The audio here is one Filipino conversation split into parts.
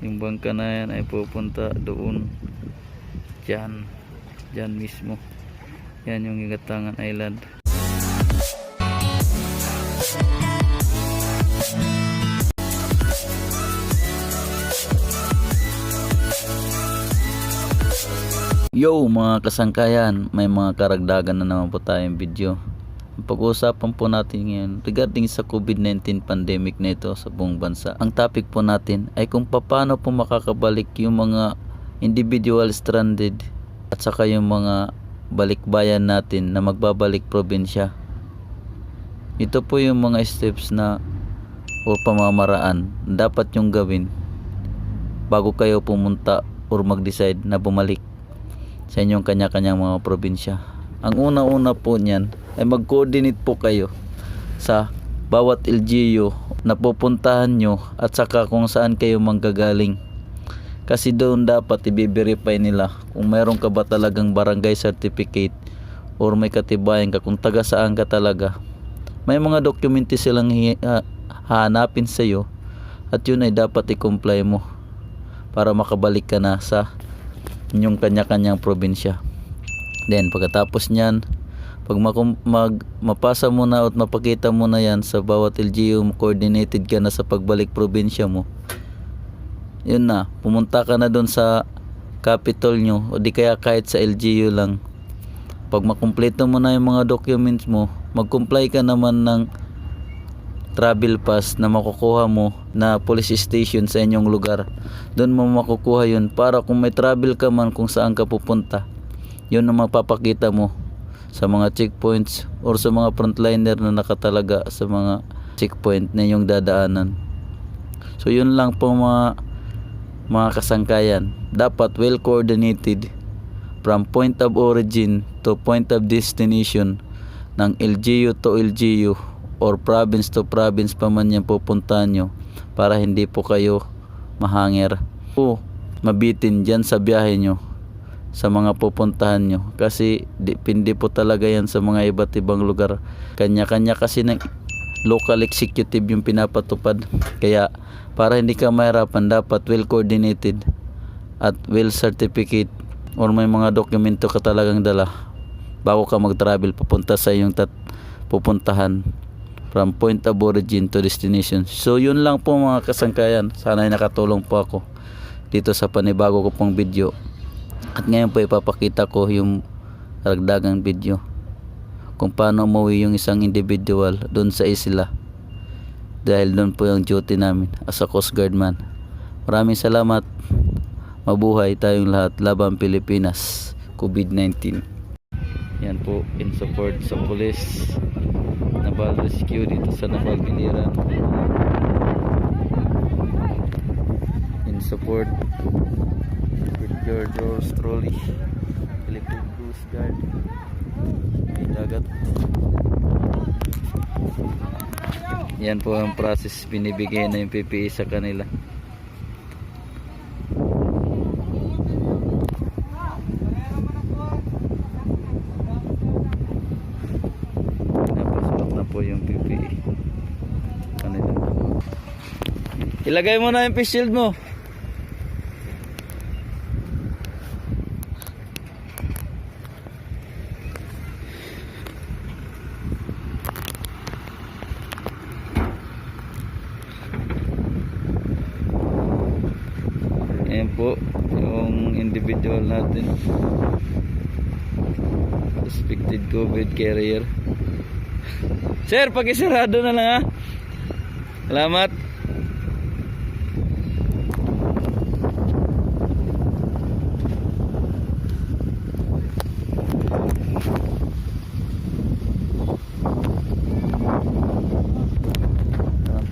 Yung bangka na yan ay pupunta doon. Diyan mismo. Yan yung Igatangan Island. Yo mga kasangkayan, may mga karagdagan na naman po tayong video. Ang pag-uusapan po natin ngayon regarding sa COVID-19 pandemic na ito sa buong bansa. Ang topic po natin ay kung paano po makakabalik yung mga individual stranded at saka yung mga balikbayan natin na magbabalik probinsya. Ito po yung mga steps na o pamamaraan dapat yung gawin bago kayo pumunta or mag-decide na bumalik sa inyong kanya-kanyang mga probinsya. Ang una-una po niyan ay mag-coordinate po kayo sa bawat LGU na pupuntahan nyo at saka kung saan kayo manggagaling. Kasi doon dapat i-verify nila kung mayroon ka ba talagang barangay certificate or may katibayan ka kung taga saan ka talaga. May mga dokumento silang hahanapin sa iyo at yun ay dapat i-comply mo para makabalik ka na sa inyong kanya-kanyang probinsya. Then pagkatapos niyan, pag mapasa mo na at mapakita mo na yan sa bawat LGU, coordinated ka na sa pagbalik probinsya mo, yun na, pumunta ka na doon sa capital nyo o di kaya kahit sa LGU lang. Pag makumpleto mo na yung mga documents mo, mag-comply ka naman ng travel pass na makukuha mo na police station sa inyong lugar. Doon mo makukuha yun para kung may travel ka man kung saan ka pupunta, yun ang mapapakita mo sa mga checkpoints or sa mga frontliner na nakatalaga sa mga checkpoint na yung dadaanan. So yun lang po mga kasangkayan. Dapat well coordinated from point of origin to point of destination ng LGU to LGU or province to province pa man yan pupuntahan nyo para hindi po kayo mahanger o mabitin dyan sa biyahe nyo sa mga pupuntahan nyo, kasi depende po talaga yan sa mga iba't ibang lugar. Kanya-kanya kasi ng local executive yung pinapatupad, kaya para hindi ka mahirapan dapat well coordinated at well certificate or may mga dokumento ka talagang dala bago ka mag-travel papunta sa iyong pupuntahan from point of origin to destination. So yun lang po mga kasangkayan, sana ay nakatulong po ako dito sa panibago ko pong video. At ngayon po ipapakita ko yung karagdagang video kung paano umuwi yung isang individual doon sa isla, dahil doon po yung duty namin as a Coast Guard man. Maraming salamat, mabuhay tayong lahat, laban Pilipinas, COVID-19. Yan po in support sa police Naval Rescue dito sa Naval Biliran, in support with yours truly, Philippine Coast Guard. May dagat. Yan po ang process, binibigay na yung PPE sa kanila. Po yung PPE kanila. Ilagay mo na yung face shield mo. Ayan po yung individual natin, suspected COVID carrier. Sir, pakisarado na lang ha. Salamat.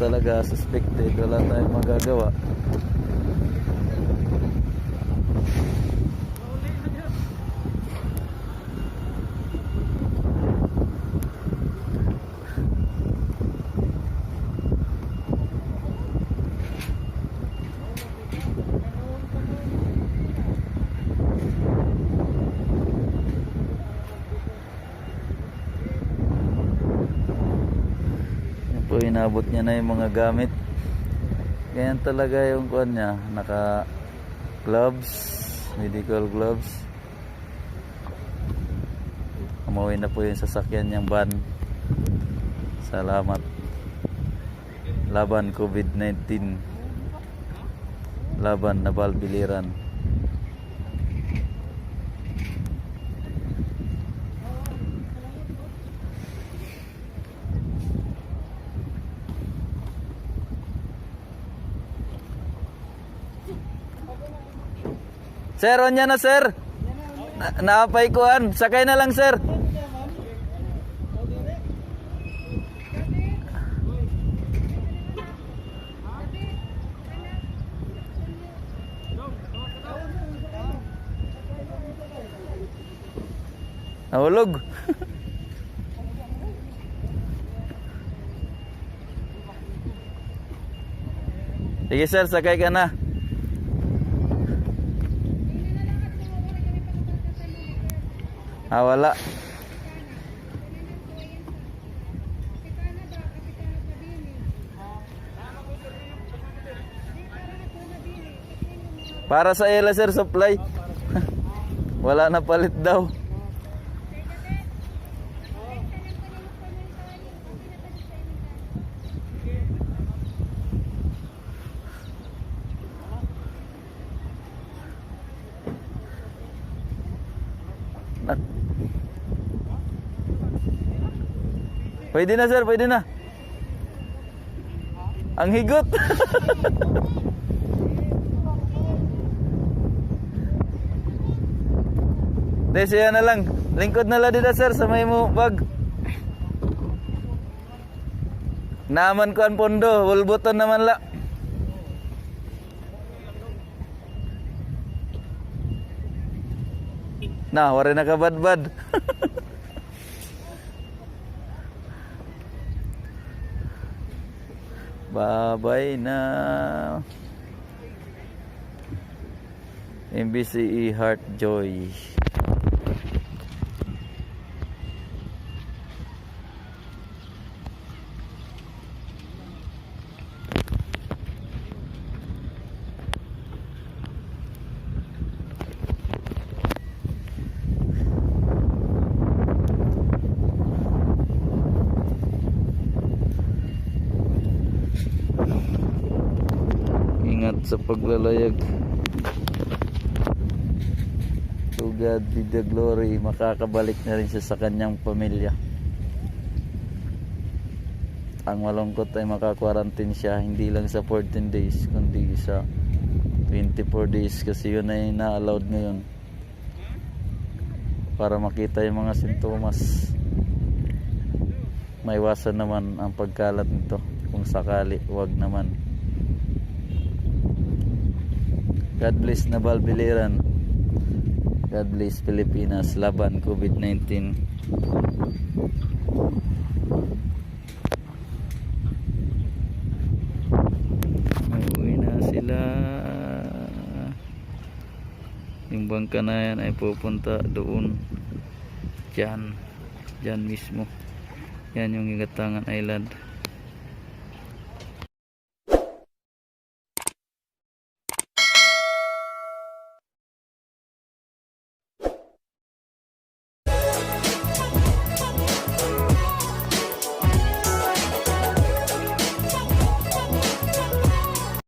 Talaga suspected, wala tayong magagawa. Inabot niya na yung mga gamit, Ganyan talaga yung kuan niya, naka gloves, medical gloves. Umuwi na po yung sasakyan niyang van. Salamat. Laban COVID-19. Laban na balbiliran. Sir, on yan na sir. Naapay kuan. Sakay na lang sir. Nahulog. Sige sir, sakay ka na. Wala. Para sa ila sir, supply. Wala na palit daw. Pwede na sir, pwede na. Ang higot. Siya na lang. Lingkod na lang dito sir, sa may mo bag. Naman ko ang pondo, wulbuton naman la. Nah, wari na kabad-bad. Bye-bye na. MBCE Heart Joy. Ingat sa paglalayag. To God be the glory. Makakabalik na rin siya sa kanyang pamilya. Ang malungkot ay maka-quarantine siya, hindi lang sa 14 days kundi sa 24 days kasi yun ay na-allowed ngayon para makita yung mga sintomas. Maiwasan naman ang pagkalat nito kung sakali, wag naman. God bless na balbiliran. God bless Pilipinas. Laban COVID-19. Uuwi na sila. Yung bangka na yan ay pupunta doon. Diyan mismo. Yan yung Igatangan Island.